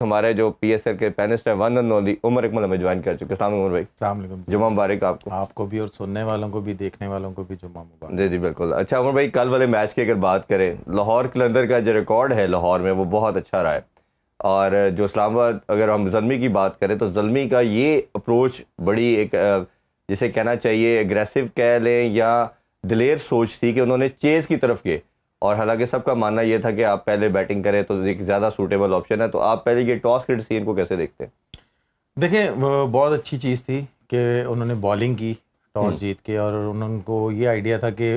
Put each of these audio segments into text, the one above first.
हमारे जो पीएसएल के पैनलिस्ट है वन एंड ओनली उमर इकमल हमें ज्वाइन कर चुके हैं। अस्सलाम वालेकुम उमर भाई। अस्सलाम वालेकुम। जुम्मा मुबारक आपको। आपको भी और सुनने वालों को भी, देखने वालों को भी जुम्मा मुबारक। जी जी बिल्कुल। अच्छा उमर भाई, कल वाले मैच की अगर बात करें, लाहौर कलंदर का जो रिकॉर्ड है लाहौर में वो बहुत अच्छा रहा है। और जो इस्लामाबाद, अगर हम ज़ल्मी की बात करें तो ज़ल्मी का ये अप्रोच बड़ी एक जिसे कहना चाहिए एग्रेसिव कह लें या दिलेर सोच थी कि उन्होंने चेज़ की तरफ गए। और हालांकि सबका मानना ये था कि आप पहले बैटिंग करें तो एक ज़्यादा सूटेबल ऑप्शन है। तो आप पहले ये टॉस के डिसीजन को कैसे देखते हैं? देखिए, वो बहुत अच्छी चीज़ थी कि उन्होंने बॉलिंग की टॉस जीत के, और उनको ये आइडिया था कि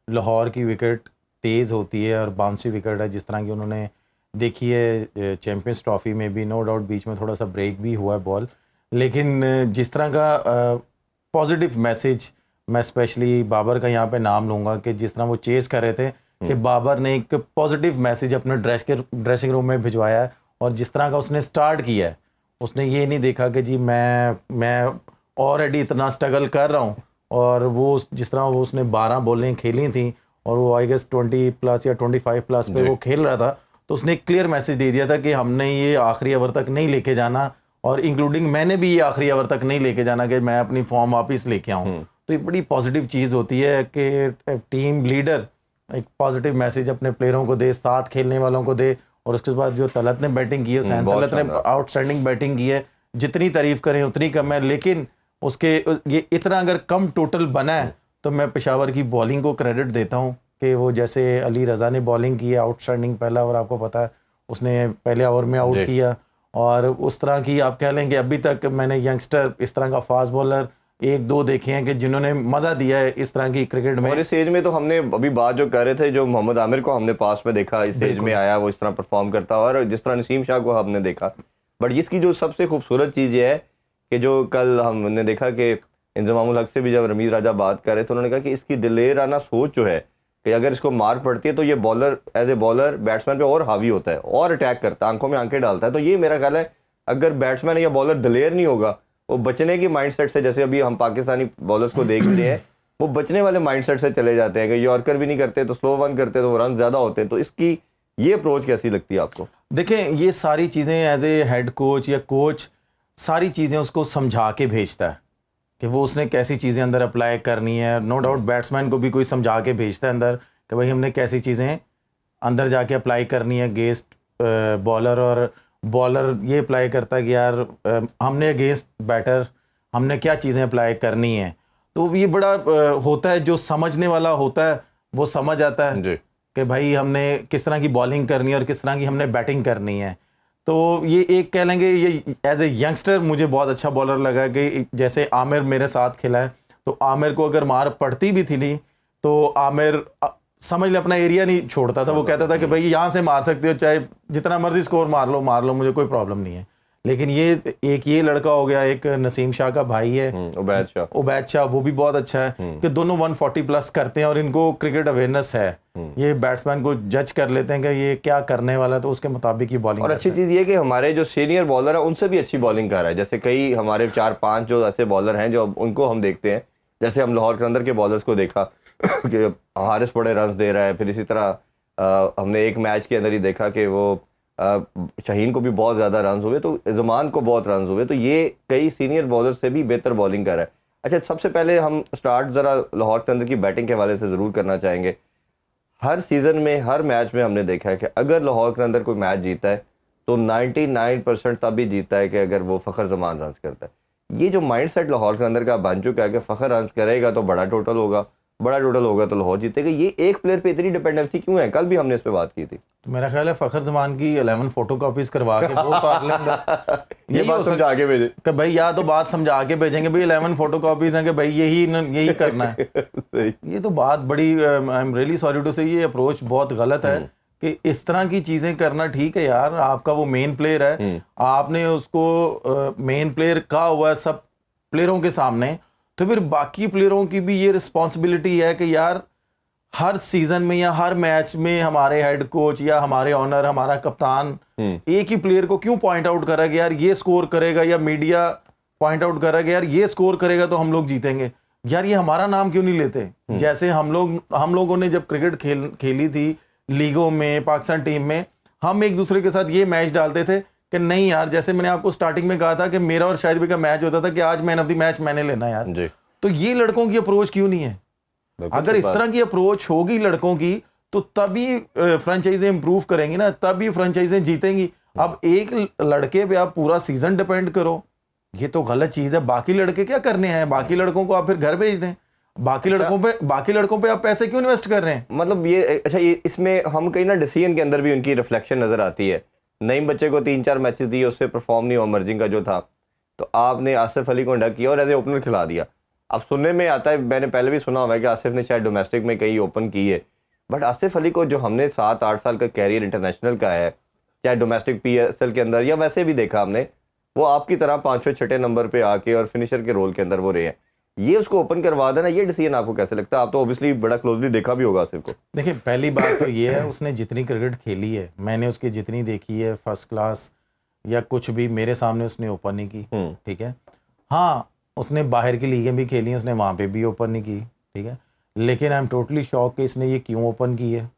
लाहौर की विकेट तेज़ होती है और बाउंसी विकेट है, जिस तरह की उन्होंने देखी है चैम्पियंस ट्रॉफी में भी। नो डाउट बीच में थोड़ा सा ब्रेक भी हुआ है बॉल, लेकिन जिस तरह का पॉजिटिव मैसेज, मैं स्पेशली बाबर का यहाँ पे नाम लूँगा कि जिस तरह वो चेज़ कर रहे थे कि बाबर ने एक पॉजिटिव मैसेज अपने ड्रेसिंग रूम में भिजवाया है। और जिस तरह का उसने स्टार्ट किया है, उसने ये नहीं देखा कि जी मैं ऑलरेडी इतना स्ट्रगल कर रहा हूँ, और वो जिस तरह वो उसने 12 बॉलें खेली थी और वो आई गेस 20 प्लस या 25 प्लस पे वो खेल रहा था, तो उसने एक क्लियर मैसेज दे दिया था कि हमने ये आखिरी ओवर तक नहीं लेके जाना, और इंक्लूडिंग मैंने भी ये आखिरी ओवर तक नहीं लेके जाना कि मैं अपनी फॉर्म वापस लेके आऊँ। तो ये बड़ी पॉजिटिव चीज़ होती है कि टीम लीडर एक पॉजिटिव मैसेज अपने प्लेयरों को दे, साथ खेलने वालों को दे। और उसके बाद जो तलत ने बैटिंग की है, हुसैन तलत ने आउटस्टैंडिंग बैटिंग की है, जितनी तारीफ करें उतनी कम है। लेकिन उसके ये इतना अगर कम टोटल बना है तो मैं पेशावर की बॉलिंग को क्रेडिट देता हूँ कि वो जैसे अली रज़ा ने बॉलिंग की है आउटस्टैंडिंग, पहला ओवर आपको पता है उसने पहले ओवर में आउट किया। और उस तरह की आप कह लें कि अभी तक मैंने यंगस्टर इस तरह का फास्ट बॉलर एक दो देखे हैं कि जिन्होंने मज़ा दिया है इस तरह की क्रिकेट में। और इस एज में तो हमने अभी बात जो कर रहे थे, जो मोहम्मद आमिर को हमने पास में देखा, इस एज में आया वो इस तरह परफॉर्म करता, और जिस तरह नसीम शाह को हमने देखा। बट इसकी जो सबसे खूबसूरत चीज़ ये है कि जो कल हमने देखा कि इंजमामुल हक से भी जब रमीज़ राजा बात कर रहे थे, उन्होंने कहा कि इसकी दिलेराना सोच जो है कि अगर इसको मार पड़ती है तो ये bowler as a bowler batsman पे और हावी होता है और अटैक करता है, आंखों में आंखें डालता है। तो ये मेरा ख्याल है अगर बैट्समैन या बॉलर दिलेर नहीं होगा, वो बचने की माइंडसेट से, जैसे अभी हम पाकिस्तानी बॉलर्स को देख रहे हैं, वो बचने वाले माइंडसेट से चले जाते हैं कि यॉर्कर भी नहीं करते तो स्लो वन करते तो वो रन ज़्यादा होते हैं। तो इसकी ये अप्रोच कैसी लगती है आपको? देखें, ये सारी चीज़ें एज ए हेड कोच या कोच सारी चीज़ें उसको समझा के भेजता है कि वो उसने कैसी चीज़ें अंदर अप्लाई करनी है। नो डाउट बैट्समैन को भी कोई समझा के भेजता है अंदर कि भाई हमने कैसी चीज़ें अंदर जाके अप्लाई करनी है अगेंस्ट बॉलर, और बॉलर ये अप्लाई करता है कि यार हमने अगेंस्ट बैटर हमने क्या चीज़ें अप्लाई करनी है। तो ये बड़ा होता है, जो समझने वाला होता है वो समझ आता है कि भाई हमने किस तरह की बॉलिंग करनी है और किस तरह की हमने बैटिंग करनी है। तो ये एक कह लेंगे, ये एज ए यंगस्टर मुझे बहुत अच्छा बॉलर लगा कि जैसे आमिर मेरे साथ खेला है, तो आमिर को अगर मार पड़ती भी थी नहीं तो आमिर समझ ले अपना एरिया नहीं छोड़ता था। वो कहता था कि भाई यहाँ से मार सकते हो, चाहे जितना मर्जी स्कोर मार लो, मुझे कोई प्रॉब्लम नहीं है। लेकिन ये लड़का हो गया, एक नसीम शाह का भाई है उबैद शाह, वो भी बहुत अच्छा है कि दोनों 140 प्लस करते हैं और इनको क्रिकेट अवेयरनेस है। ये बैट्समैन को जज कर लेते हैं कि ये क्या करने वाला है, तो उसके मुताबिक ही बॉलिंग। और अच्छी चीज़ ये कि हमारे जो सीनियर बॉलर है उनसे भी अच्छी बॉलिंग कर रहा है। जैसे कई हमारे 4-5 जो ऐसे बॉलर हैं जो उनको हम देखते हैं, जैसे हम लाहौर कलंदर के बॉलर्स को देखा कि हारिस बड़े रन दे रहा है। फिर इसी तरह हमने एक मैच के अंदर ही देखा कि वो शाहीन को भी बहुत ज़्यादा रन हुए, तो ज़मान को बहुत रन हुए। तो ये कई सीनियर बॉलर से भी बेहतर बॉलिंग कर रहा है। अच्छा, सबसे पहले हम स्टार्ट ज़रा लाहौर कलंदर की बैटिंग के हवाले से ज़रूर करना चाहेंगे। हर सीज़न में हर मैच में हमने देखा है कि अगर लाहौर कलंदर कोई मैच जीता है तो 99% तभी जीता है कि अगर वो फ़खर जमान रन करता है। ये जो माइंड सेट लाहौर कलंदर का बन चुका है कि फ़खर रन करेगा तो बड़ा टोटल होगा तो लाहौर जीतेगा, ये एक प्लेयर पे इतनी डिपेंडेंसी क्यों है? कल भी हमने इस पे बात की थी। तो मेरा ख्याल है फ़खर जमान की 11 फोटो कॉपीज करवा के वो उतार लेंगे। ये बात समझा के भेजे कि भाई, या तो बात समझा के भेजेंगे भाई 11 फोटो कॉपीज हैं कि भाई यही करना है। ये तो बात बड़ी, I am really sorry to say, ये अप्रोच बहुत गलत है कि इस तरह की चीजें करना। ठीक है यार, आपका वो मेन प्लेयर है, आपने उसको मेन प्लेयर कहा हुआ है सब प्लेयरों के सामने, तो फिर बाकी प्लेयरों की भी ये रिस्पॉन्सिबिलिटी है कि यार हर सीजन में या हर मैच में हमारे हेड कोच या हमारे ऑनर, हमारा कप्तान एक ही प्लेयर को क्यों पॉइंट आउट कर रहा है कि यार ये स्कोर करेगा, या मीडिया पॉइंट आउट कर रहा है कि यार ये स्कोर करेगा तो हम लोग जीतेंगे। यार ये हमारा नाम क्यों नहीं लेते? जैसे हम लोगों ने जब क्रिकेट खेली थी लीगों में, पाकिस्तान टीम में, हम एक दूसरे के साथ ये मैच डालते थे कि नहीं यार, जैसे मैंने आपको स्टार्टिंग में कहा था कि मेरा और शाहिद भाई का मैच होता था कि आज मैन ऑफ द मैच मैंने लेना यार जी। तो ये लड़कों की अप्रोच क्यों नहीं है? अगर इस तरह की अप्रोच होगी लड़कों की तो तभी फ्रेंचाइजें इंप्रूव करेंगी ना, तभी फ्रेंचाइजें जीतेंगी। अब एक लड़के पे आप पूरा सीजन डिपेंड करो, ये तो गलत चीज है। बाकी लड़के क्या करने हैं? बाकी लड़कों को आप फिर घर भेज दें। बाकी लड़कों पे आप पैसे क्यों इन्वेस्ट कर रहे हैं? मतलब ये अच्छा, ये इसमें हम कहीं ना डिसीजन के अंदर भी उनकी रिफ्लेक्शन नजर आती है। नईम बच्चे को 3-4 मैचेस दिए, उससे परफॉर्म नहीं हुआ मर्जिंग का जो था, तो आपने आसिफ अली को डक किया और एज ए ओपनर खिला दिया। अब सुनने में आता है, मैंने पहले भी सुना हुआ है कि आसिफ ने शायद डोमेस्टिक में कहीं ओपन की है, बट आसिफ अली को जो हमने 7-8 साल का कैरियर इंटरनेशनल का है, चाहे डोमेस्टिक PSL के अंदर या वैसे भी देखा हमने, वो आपकी तरह 5वें-6ठे नंबर पे आके और फिनिशर के रोल के अंदर वो रहे हैं। ये उसको ओपन करवा देना, ये डिसीजन आपको कैसे लगता है? आप तो ऑब्वियसली बड़ा क्लोजली देखा भी होगा आसिफ को। देखिए, पहली बात तो ये है, उसने जितनी क्रिकेट खेली है, मैंने उसकी जितनी देखी है, फर्स्ट क्लास या कुछ भी, मेरे सामने उसने ओपन नहीं की, ठीक है। हाँ, उसने बाहर की लीगें भी खेली हैं, उसने वहाँ पे भी ओपन नहीं की, ठीक है। लेकिन आई एम टोटली शॉक कि इसने ये क्यों ओपन की है।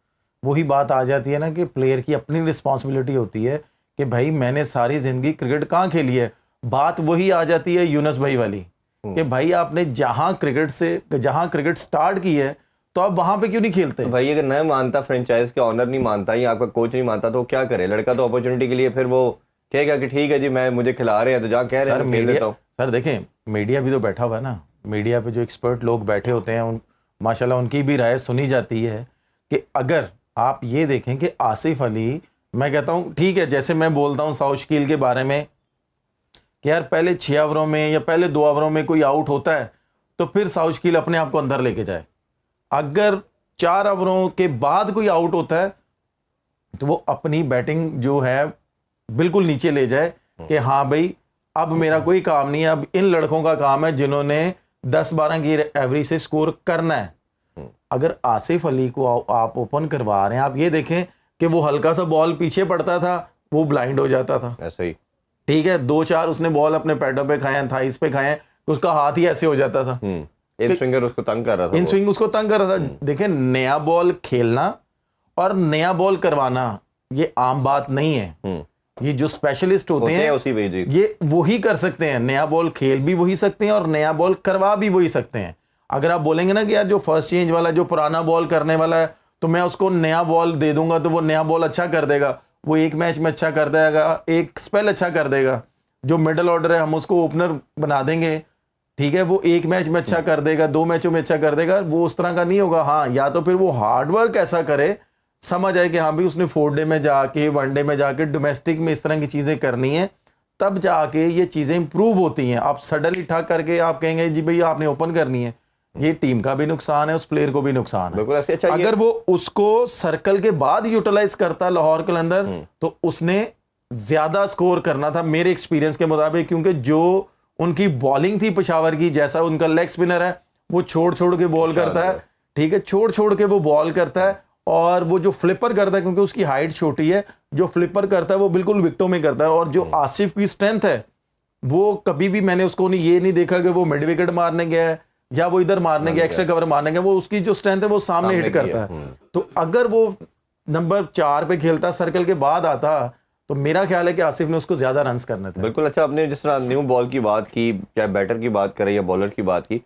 वही बात आ जाती है ना कि प्लेयर की अपनी रिस्पॉन्सिबिलिटी होती है कि भाई मैंने सारी ज़िंदगी क्रिकेट कहाँ खेली है। बात वही आ जाती है यूनुस भाई वाली कि भाई आपने जहाँ क्रिकेट स्टार्ट की है तो आप वहाँ पे क्यों नहीं खेलते? तो भाई अगर नहीं मानता, फ्रेंचाइज के ऑनर नहीं मानता या आपका कोच नहीं मानता, तो क्या करे लड़का? तो अपॉर्चुनिटी के लिए फिर वो कहेगा कि ठीक है जी, मुझे खिला रहे हैं तो जहाँ कह रहे हैं खेल लेता हूँ। सर देखें, मीडिया भी तो बैठा हुआ है ना, मीडिया पे जो एक्सपर्ट लोग बैठे होते हैं माशाल्लाह उनकी भी राय सुनी जाती है कि अगर आप ये देखें कि आसिफ अली, मैं कहता हूँ ठीक है, जैसे मैं बोलता हूँ साउथ शकील के बारे में कि यार पहले 6 ओवरों में या पहले 2 ओवरों में कोई आउट होता है तो फिर साउथ शकील अपने आप को अंदर लेके जाए। अगर 4 ओवरों के बाद कोई आउट होता है तो वो अपनी बैटिंग जो है बिल्कुल नीचे ले जाए कि हाँ भाई अब मेरा कोई काम नहीं है, अब इन लड़कों का काम है जिन्होंने 10-12 की एवरेज से स्कोर करना है। अगर आसिफ अली को आप ओपन करवा रहे हैं, आप ये देखें कि वो हल्का सा बॉल पीछे पड़ता था, वो ब्लाइंड हो जाता था, ऐसे ही, ठीक है। 2-4 उसने बॉल अपने पैडों पे खाए, थाइस पे खाए, तो उसका हाथ ही ऐसे हो जाता था। इन स्विंगर उसको तंग कर रहा था, इन स्विंग उसको तंग कर रहा था। देखें, नया बॉल खेलना और नया बॉल करवाना ये आम बात नहीं है। ये जो स्पेशलिस्ट होते हैं उसी ये वही कर सकते हैं। नया बॉल खेल भी वही सकते हैं और नया बॉल करवा भी वही सकते हैं। अगर आप बोलेंगे ना कि यार जो फर्स्ट चेंज वाला, जो पुराना बॉल करने वाला है, तो मैं उसको नया बॉल दे दूंगा तो वो नया बॉल अच्छा कर देगा, वो एक मैच में अच्छा कर देगा, एक स्पेल अच्छा कर देगा। जो मिडल ऑर्डर है हम उसको ओपनर बना देंगे, ठीक है, वो एक मैच में अच्छा कर देगा, 2 मैचों में अच्छा कर देगा, वो उस तरह का नहीं होगा। हाँ, या तो फिर वो हार्डवर्क ऐसा करे, समझ आए कि हाँ भी उसने 4 डे में जाके, 1 डे में जाके डोमेस्टिक में इस तरह की चीज़ें करनी है, तब जाके ये चीज़ें इंप्रूव होती हैं। आप सडनली ठग करके आप कहेंगे जी भैया आपने ओपन करनी है, ये टीम का भी नुकसान है, उस प्लेयर को भी नुकसान है। अच्छा, अगर वो उसको सर्कल के बाद यूटिलाइज करता लाहौर कलंदर तो उसने ज्यादा स्कोर करना था मेरे एक्सपीरियंस के मुताबिक, क्योंकि जो उनकी बॉलिंग थी पेशावर की, जैसा उनका लेग स्पिनर है वो छोड़ छोड़ के बॉल करता है, ठीक है, छोड़ छोड़ के वो बॉल करता है, और वो जो फ्लिपर करता है क्योंकि उसकी हाइट छोटी है, जो फ्लिपर करता है वो बिल्कुल विकेटों में करता है। और जो आसिफ की स्ट्रेंथ है वो कभी भी मैंने उसको ये नहीं देखा कि वो मिड विकेट मारने गया है या वो इधर मारने गया, एक्स्ट्रा कवर मारने गया, वो उसकी जो स्ट्रेंथ है वो सामने हिट करता है। तो अगर वो नंबर 4 पे खेलता, सर्कल के बाद आता, तो मेरा ख्याल है कि आसिफ ने उसको ज्यादा रन्स करने थे। बिल्कुल। अच्छा, आपने जिस तरह न्यू बॉल की बात की, चाहे बैटर की बात करें या बॉलर की बात की,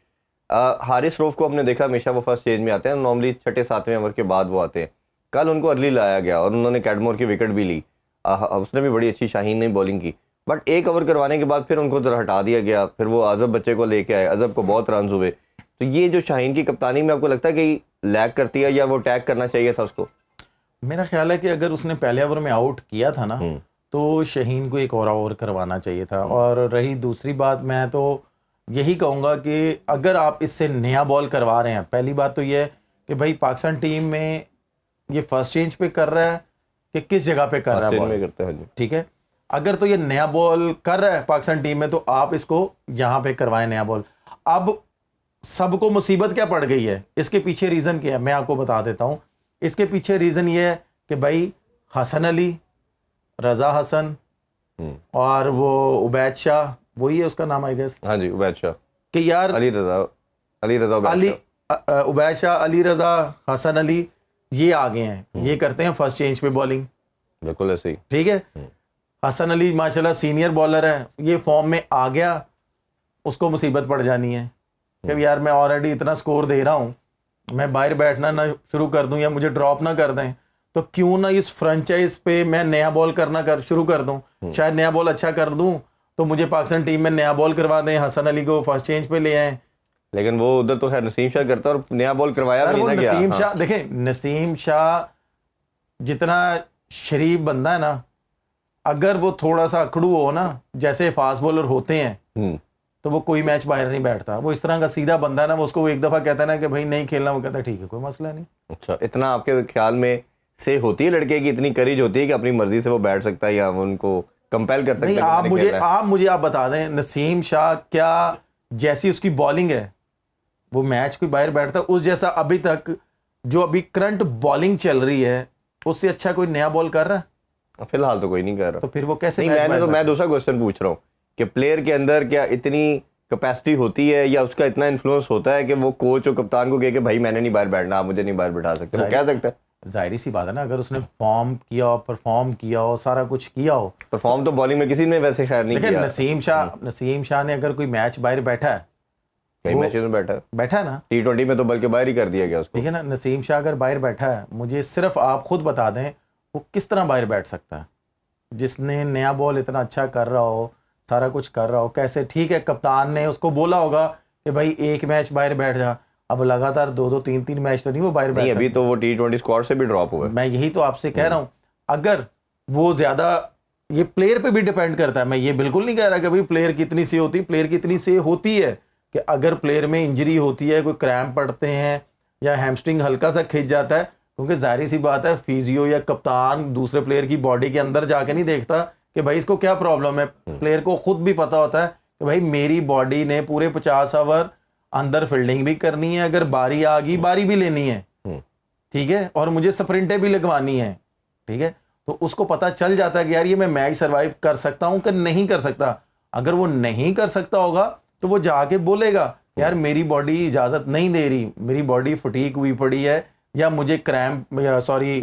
हारिस रऊफ को हमने देखा हमेशा वो फर्स्ट स्टेज में आते हैं, नॉर्मली 6-7वें ओवर के बाद वो आते हैं। कल उनको अर्ली लाया गया और उन्होंने कैडमोर की विकेट भी ली, उसने भी बड़ी अच्छी शाहीन ने बॉलिंग की, बट 1 ओवर करवाने के बाद फिर उनको जरा हटा दिया गया, फिर वो अजब बच्चे को लेके आए, अजब को बहुत रन हुए। तो ये जो शाहीन की कप्तानी में आपको लगता है कि लैग करती है या वो टैग करना चाहिए था उसको? मेरा ख्याल है कि अगर उसने पहले ओवर में आउट किया था ना तो शाहीन को 1 और ओवर करवाना चाहिए था। और रही दूसरी बात, मैं तो यही कहूँगा कि अगर आप इससे नया बॉल करवा रहे हैं, पहली बात तो ये है कि भाई पाकिस्तान टीम में ये फर्स्ट चेंज पे कर रहा है कि किस जगह पे कर रहा है बॉल, ठीक है। अगर तो ये नया बॉल कर रहा है पाकिस्तान टीम में तो आप इसको यहाँ पे करवाएं नया बॉल। अब सबको मुसीबत क्या पड़ गई है, इसके पीछे रीज़न क्या है मैं आपको बता देता हूँ। इसके पीछे रीज़न ये है कि भाई हसन अली, रजा हसन और वो उबैद शाह, वही है उसका नाम आई गेस, हाँ जी उबैद शाह, कि यार अली रजा उबैद शाह, अली रजा, हसन अली, ये आ गए हैं, ये करते हैं फर्स्ट चेंज पे बॉलिंग, बिल्कुल ऐसे ही, ठीक है। हसन अली माशाल्लाह सीनियर बॉलर है, ये फॉर्म में आ गया, उसको मुसीबत पड़ जानी है कि यार मैं ऑलरेडी इतना स्कोर दे रहा हूँ, मैं बाहर बैठना ना शुरू कर दूं या मुझे ड्रॉप ना कर दें, तो क्यों ना इस फ्रेंचाइज पे मैं नया बॉल करना शुरू कर दूं। शायद नया बॉल अच्छा कर दूं तो मुझे पाकिस्तान टीम में नया बॉल करवा दें, हसन अली को फर्स्ट चेंज पे ले आए। लेकिन वो उधर तो है नसीम शाह करता और नया बॉल करवाया भी ना। नसीम शाह देखें, नसीम शाह जितना शरीफ बंदा है ना, अगर वो थोड़ा सा अकड़ू हो ना, जैसे फास्ट बॉलर होते हैं, तो वो कोई मैच बाहर नहीं बैठता। वो इस तरह का सीधा बंदा है ना, वो उसको एक दफा कहता है ना कि भाई नहीं खेलना, वो कहता है ठीक है कोई मसला नहीं। अच्छा, इतना आपके ख्याल में से होती है लड़के की इतनी करेज होती है कि अपनी मर्जी से वो बैठ सकता है या उनको कंपेल कर सकता है? आप बता दें, नसीम शाह क्या जैसी उसकी बॉलिंग है, वो मैच कोई बाहर बैठता है उस जैसा अभी तक जो अभी करंट बॉलिंग चल रही है उससे अच्छा कोई नया बॉल कर रहा है? फिलहाल तो कोई नहीं कर रहा। तो फिर वो कैसे? मैं दूसरा क्वेश्चन पूछ रहा हूँ कि प्लेयर के अंदर क्या इतनी कैपेसिटी होती है या उसका इतना इन्फ्लुएंस होता है कि वो कोच और कप्तान को कहे कि भाई मैंने नहीं बाहर बैठना, आप मुझे नहीं बाहर बैठा सकते, वो कह सकता है? जाहिर सी बात है ना, अगर उसने फॉर्म किया हो, परफॉर्म किया हो, सारा कुछ किया हो। परफॉर्म तो बॉलिंग में किसी ने वैसे शायद नहीं किया। नसीम शाह ने अगर कोई मैच बाहर बैठा है, कई मैचेस में बैठा है ना, T20 में तो बल्कि बाहर ही कर दिया गया उसको। ठीक है ना, नसीम शाह अगर बाहर बैठा है, मुझे सिर्फ आप खुद बता दें वो किस तरह बाहर बैठ सकता है, जिसने नया बॉल इतना अच्छा कर रहा हो, सारा कुछ कर रहा हो, कैसे? ठीक है, कप्तान ने उसको बोला होगा कि भाई एक मैच बाहर बैठ जा, अब लगातार 2-2 3-3 मैच तो नहीं वो बाहर बैठ। अभी तो वो T20 स्क्वाड से भी ड्रॉप हुआ है। मैं यही तो आपसे कह रहा हूँ, अगर वो ज्यादा, ये प्लेयर पे भी डिपेंड करता है। मैं ये बिल्कुल नहीं कह रहा कि भाई प्लेयर कितनी सी होती, प्लेयर कितनी सी होती है कि अगर प्लेयर में इंजरी होती है, कोई क्रैम्प पड़ते हैं या हैमस्ट्रिंग हल्का सा खिंच जाता है, क्योंकि जाहिर सी बात है फिजियो या कप्तान दूसरे प्लेयर की बॉडी के अंदर जाके नहीं देखता कि भाई इसको क्या प्रॉब्लम है। प्लेयर को खुद भी पता होता है कि भाई मेरी बॉडी ने पूरे 50 ओवर अंदर फील्डिंग भी करनी है, अगर बारी आ गई बारी भी लेनी है, ठीक है, और मुझे स्प्रिंटें भी लगवानी है, ठीक है, तो उसको पता चल जाता है कि यार ये मैं मैच सर्वाइव कर सकता हूं कि नहीं कर सकता। अगर वो नहीं कर सकता होगा तो वो जाके बोलेगा यार मेरी बॉडी इजाजत नहीं दे रही, मेरी बॉडी फटीक हुई पड़ी है, या मुझे क्रैम्प या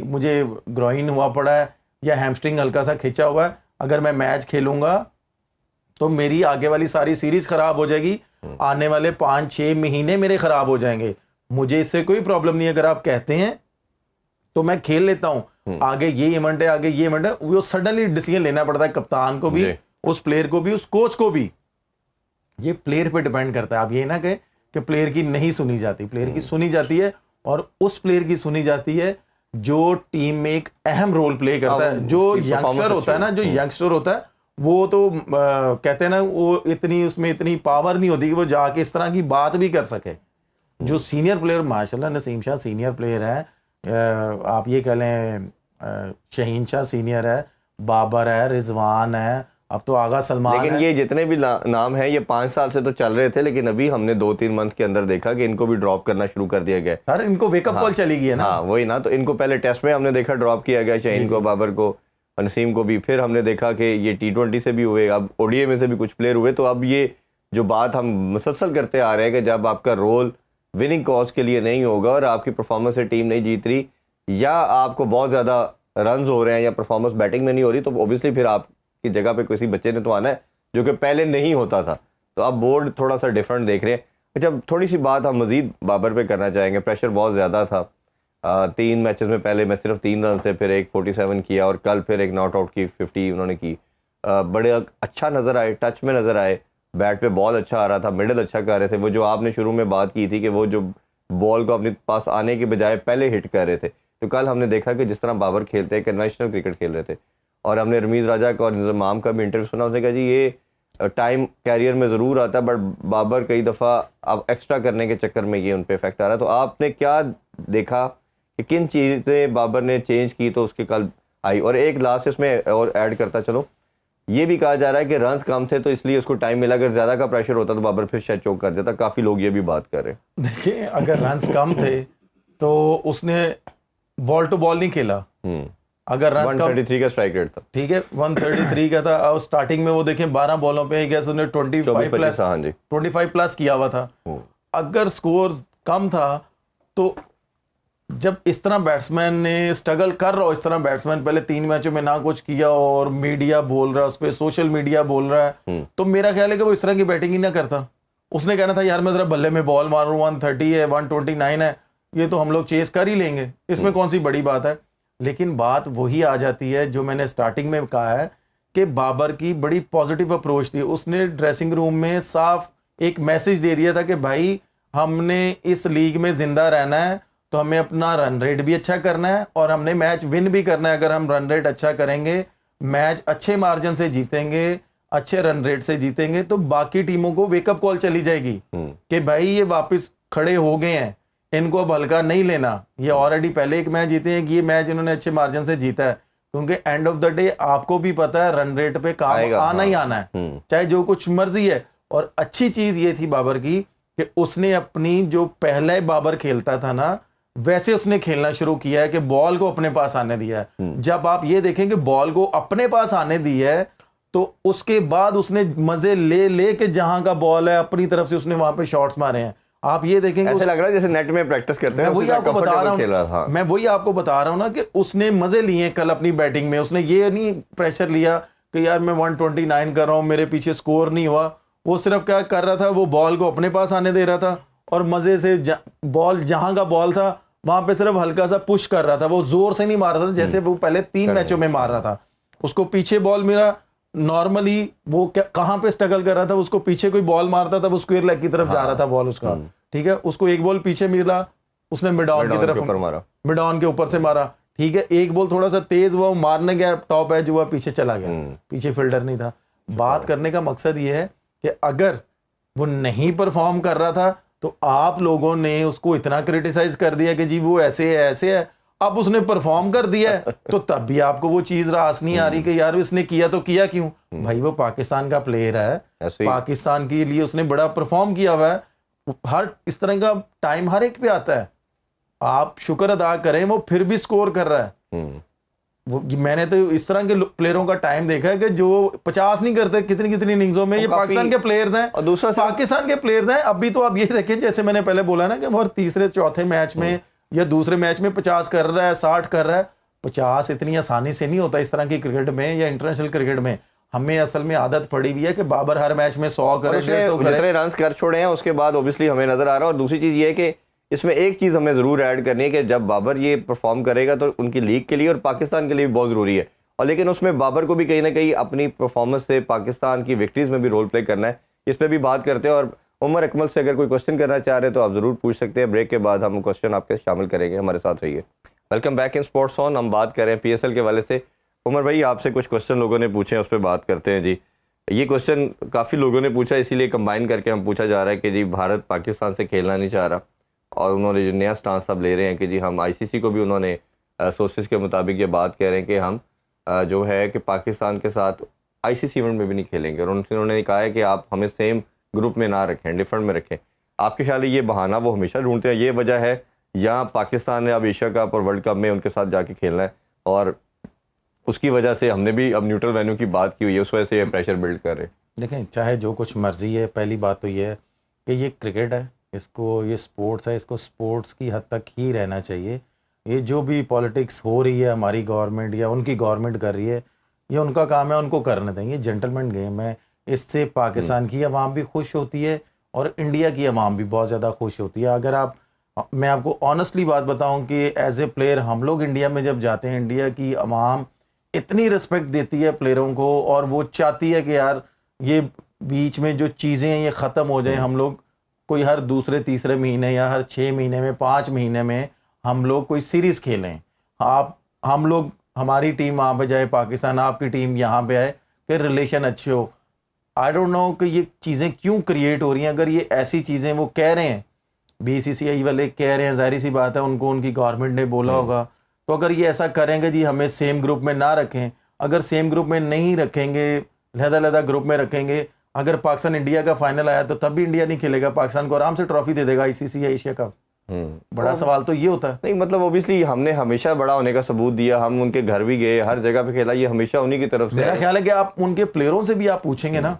मुझे ग्रोइन हुआ पड़ा है, या हैमस्ट्रिंग हल्का सा खिंचा हुआ है, अगर मैं मैच खेलूंगा तो मेरी आगे वाली सारी सीरीज खराब हो जाएगी, आने वाले 5-6 महीने मेरे खराब हो जाएंगे, मुझे इससे कोई प्रॉब्लम नहीं। अगर आप कहते हैं तो मैं खेल लेता हूं, आगे ये इवेंट है, आगे ये इवेंट है, वो सडनली डिसीजन लेना पड़ता है कप्तान को भी, उस प्लेयर को भी, उस कोच को भी। ये प्लेयर पे डिपेंड करता है। आप ये ना कहें कि प्लेयर की नहीं सुनी जाती, प्लेयर की सुनी जाती है, और उस प्लेयर की सुनी जाती है जो टीम में एक अहम रोल प्ले करता है, जो यंगस्टर होता है ना, जो यंगस्टर होता है वो तो कहते हैं ना, वो इतनी उसमें इतनी पावर नहीं होती कि वो जाके इस तरह की बात भी कर सके। जो सीनियर प्लेयर, माशाल्लाह नसीम शाह सीनियर प्लेयर है, आप ये कह लें शहीन शाह सीनियर है, बाबर है, रिजवान है, अब तो आगा सलमान है। लेकिन ये जितने भी नाम हैं ये 5 साल से तो चल रहे थे, लेकिन अभी हमने 2-3 मंथ के अंदर देखा कि इनको भी ड्रॉप करना शुरू कर दिया गया। सर इनको वेकअप कॉल चली गई है ना। हाँ वही ना, तो इनको पहले टेस्ट में हमने देखा ड्रॉप किया गया, शहीन को, बाबर को, नसीम को भी, फिर हमने देखा कि ये T20 से भी हुए, अब ODI में से भी कुछ प्लेयर हुए। तो अब ये जो बात हम मुसलसल करते आ रहे हैं कि जब आपका रोल विनिंग कॉज के लिए नहीं होगा और आपकी परफॉर्मेंस से टीम नहीं जीत रही, या आपको बहुत ज़्यादा रन हो रहे हैं, या परफॉर्मेंस बैटिंग में नहीं हो रही, तो ऑब्वियसली फिर आपकी जगह पे किसी बच्चे ने तो आना है, जो कि पहले नहीं होता था। तो अब बोर्ड थोड़ा सा डिफरेंट देख रहे हैं। अच्छा, थोड़ी सी बात हम मज़ीद बाबर पे करना चाहेंगे। प्रेशर बहुत ज़्यादा था, 3 मैचेस में पहले मैं सिर्फ 3 रन से, फिर एक 47 किया, और कल फिर एक नॉट आउट की 50 उन्होंने की। बड़े अच्छा नज़र आए, टच में नज़र आए, बैट पे बॉल अच्छा आ रहा था, मिडल अच्छा कर रहे थे। वो जो आपने शुरू में बात की थी कि वो जो बॉल को अपने पास आने के बजाय पहले हिट कर रहे थे, तो कल हमने देखा कि जिस तरह बाबर खेलते हैं, कन्वेंशनल क्रिकेट खेल रहे थे। और हमने रमीज़ राजा का और निज़ाम का भी इंटरव्यू सुना, उसने कहा जी ये टाइम कैरियर में ज़रूर आता है, बट बाबर कई दफ़ा अब एक्स्ट्रा करने के चक्कर में ये उन पर इफेक्ट आ रहा है। तो आपने क्या देखा कि किन चीज़ें बाबर ने चेंज की तो उसके कल आई? और एक लास्ट इसमें और ऐड करता चलो, ये भी कहा जा रहा है कि रन्स कम थे तो इसलिए उसको टाइम मिला, अगर ज़्यादा का प्रेशर होता तो बाबर फिर शायद चौक कर देता। काफ़ी लोग ये भी बात कर रहे हैं। देखिए, अगर रन्स कम थे तो उसने बॉल टू बॉल नहीं खेला। अगर रन्स 133 का स्ट्राइक रेट था, ठीक है, 133 का था, और स्टार्टिंग में वो देखें 12 बॉलों पे गया, उसने 25 प्लस किया हुआ था। अगर स्कोर कम था तो जब इस तरह बैट्समैन ने स्ट्रगल कर रहा हो, इस तरह बैट्समैन पहले 3 मैचों में ना कुछ किया और मीडिया बोल रहा है, उस पर सोशल मीडिया बोल रहा है, तो मेरा ख्याल है कि वो इस तरह की बैटिंग ही ना करता। उसने कहना था यार मैं जरा बल्ले में बॉल मारूं, 130 है, 129 है, ये तो हम लोग चेस कर ही लेंगे, इसमें कौन सी बड़ी बात है। लेकिन बात वही आ जाती है जो मैंने स्टार्टिंग में कहा है कि बाबर की बड़ी पॉजिटिव अप्रोच थी। उसने ड्रेसिंग रूम में साफ एक मैसेज दे दिया था कि भाई हमने इस लीग में जिंदा रहना है तो हमें अपना रन रेट भी अच्छा करना है और हमने मैच विन भी करना है। अगर हम रन रेट अच्छा करेंगे, मैच अच्छे मार्जिन से जीतेंगे, अच्छे रन रेट से जीतेंगे, तो बाकी टीमों को वेकअप कॉल चली जाएगी कि भाई ये वापस खड़े हो गए हैं, इनको अब हल्का नहीं लेना, ये ऑलरेडी पहले एक मैच जीते हैं कि ये मैच इन्होंने अच्छे मार्जिन से जीता है। क्योंकि एंड ऑफ द डे आपको भी पता है रन रेट पे काम आना ही आना है, चाहे जो कुछ मर्जी है। और अच्छी चीज ये थी बाबर की कि उसने अपनी जो पहले बाबर खेलता था ना, वैसे उसने खेलना शुरू किया है कि बॉल को अपने पास आने दिया है। जब आप ये देखेंगे बॉल को अपने पास आने दी है तो उसके बाद उसने मजे ले ले के जहां का बॉल है अपनी तरफ से उसने वहां पे शॉट्स मारे हैं। आप ये देखेंगे ऐसे लग रहा है जैसे नेट में प्रैक्टिस करते हैं, मैं वही आपको बता रहा हूँ, मैं वही आपको बता रहा हूँ ना कि उसने मजे लिए कल अपनी बैटिंग में। उसने ये नहीं प्रेशर लिया कि यार मैं 129 कर रहा हूँ, मेरे पीछे स्कोर नहीं हुआ। वो सिर्फ क्या कर रहा था, वो बॉल को अपने पास आने दे रहा था और मजे से बॉल जहां का बॉल था वहां पे सिर्फ हल्का सा पुश कर रहा था। वो जोर से नहीं मार रहा था जैसे वो पहले 3 मैचों में मार रहा था। उसको पीछे बॉल मिला, नॉर्मली वो कहां पे स्ट्रगल कर रहा था, उसको पीछे कोई बॉल मारता था वो स्क्वायर लेग की तरफ जा रहा था बॉल उसका, ठीक है। उसको एक बॉल पीछे मिला, उसने मिड ऑन की तरफ मारा, मिड ऑन के ऊपर से मारा, ठीक है। एक बॉल थोड़ा सा तेज हुआ, मारने गया, टॉप एज हुआ, पीछे चला गया, पीछे फील्डर नहीं था। बात करने का मकसद ये है कि अगर वो नहीं परफॉर्म कर रहा था तो आप लोगों ने उसको इतना क्रिटिसाइज कर दिया कि जी वो ऐसे है ऐसे है। अब उसने परफॉर्म कर दिया है तो तब भी आपको वो चीज रास नहीं आ रही कि यार इसने किया तो किया क्यों। भाई वो पाकिस्तान का प्लेयर है, पाकिस्तान के लिए उसने बड़ा परफॉर्म किया हुआ है। हर इस तरह का टाइम हर एक पे आता है, आप शुक्र अदा करें वो फिर भी स्कोर कर रहा है। वो मैंने तो इस तरह के प्लेयरों का टाइम देखा है कि जो 50 नहीं करते कितनी कितनी इनिंग्सों में। ये पाकिस्तान के प्लेयर्स हैं और दूसरा पाकिस्तान के प्लेयर्स हैं। अभी तो आप ये देखें, जैसे मैंने पहले बोला ना कि वो तीसरे चौथे मैच में या दूसरे मैच में 50 कर रहा है, 60 कर रहा है। 50 इतनी आसानी से नहीं होता इस तरह की क्रिकेट में या इंटरनेशनल क्रिकेट में। हमें असल में आदत पड़ी हुई है कि बाबर हर मैच में 100 करे, 150 करे, रन कर छोड़े हैं उसके बाद ऑब्वियसली हमें नजर आ रहा है। और दूसरी चीज ये है कि इसमें एक चीज़ हमें ज़रूर ऐड करनी है कि जब बाबर ये परफॉर्म करेगा तो उनकी लीग के लिए और पाकिस्तान के लिए भी बहुत ज़रूरी है। और लेकिन उसमें बाबर को भी कहीं ना कहीं अपनी परफॉर्मेंस से पाकिस्तान की विक्ट्रीज़ में भी रोल प्ले करना है। इस पर भी बात करते हैं। और उमर अकमल से अगर कोई क्वेश्चन करना चाह रहे हैं तो आप ज़रूर पूछ सकते हैं। ब्रेक के बाद हम क्वेश्चन आपके शामिल करेंगे, हमारे साथ रहिए। Welcome back in sports on. हम बात कर रहे हैं PSL के वाले से। उमर भाई आपसे कुछ क्वेश्चन लोगों ने पूछे हैं, उस पर बात करते हैं जी। ये क्वेश्चन काफ़ी लोगों ने पूछा, इसीलिए कंबाइन करके हम पूछा जा रहा है कि जी भारत पाकिस्तान से खेलना नहीं चाह रहा और उन्होंने जो नया स्टांस अब ले रहे हैं कि जी हम ICC को भी उन्होंने सोर्सेज के मुताबिक ये बात कह रहे हैं कि हम जो है कि पाकिस्तान के साथ ICC इवेंट में भी नहीं खेलेंगे। और उन्होंने कहा है कि आप हमें सेम ग्रुप में ना रखें, डिफरेंट में रखें। आपके ख्याल ये बहाना वो हमेशा ढूंढते हैं, ये वजह है या पाकिस्तान ने अब एशिया कप और वर्ल्ड कप में उनके साथ जाके खेलना है और उसकी वजह से हमने भी अब न्यूट्रल वेन्यू की बात की हुई है, उस वजह से ये प्रेशर बिल्ड कर रहे हैं? देखें, चाहे जो कुछ मर्जी है, पहली बात तो ये है कि ये क्रिकेट है, इसको ये स्पोर्ट्स है, इसको स्पोर्ट्स की हद तक ही रहना चाहिए। ये जो भी पॉलिटिक्स हो रही है हमारी गवर्नमेंट या उनकी गवर्नमेंट कर रही है, ये उनका काम है, उनको करने देंगे। जेंटलमैन गेम है, इससे पाकिस्तान की आवाम भी खुश होती है और इंडिया की आवाम भी बहुत ज़्यादा खुश होती है। अगर मैं आपको ऑनेस्टली बात बताऊं कि एज ए प्लेयर हम लोग इंडिया में जब जाते हैं, इंडिया की आवाम इतनी रिस्पेक्ट देती है प्लेयरों को और वो चाहती है कि यार ये बीच में जो चीज़ें हैं ये ख़त्म हो जाए। हम लोग कोई हर दूसरे तीसरे महीने या हर 6 महीने में 5 महीने में हम लोग कोई सीरीज़ खेलें। हम लोग हमारी टीम वहाँ पे जाए, पाकिस्तान आपकी टीम यहाँ पे आए, कि रिलेशन अच्छे हो। आई डोंट नो कि ये चीज़ें क्यों क्रिएट हो रही हैं। अगर ये ऐसी चीज़ें वो कह रहे हैं, BCCI वाले कह रहे हैं, जाहिर सी बात है उनको उनकी गवर्नमेंट ने बोला होगा। तो अगर ये ऐसा करेंगे जी हमें सेम ग्रुप में ना रखें, अगर सेम ग्रुप में नहीं रखेंगे, लहदा ग्रुप में रखेंगे, अगर पाकिस्तान इंडिया का फाइनल आया तो तब भी इंडिया नहीं खेलेगा, पाकिस्तान को आराम से ट्रॉफी दे देगा ICC या एशिया कप। बड़ा सवाल तो ये होता है। नहीं मतलब ओबियसली हमने हमेशा बड़ा होने का सबूत दिया, हम उनके घर भी गए, हर जगह पे खेला, ये हमेशा उन्हीं की तरफ से। मेरा ख्याल है कि आप उनके प्लेयरों से भी आप पूछेंगे ना,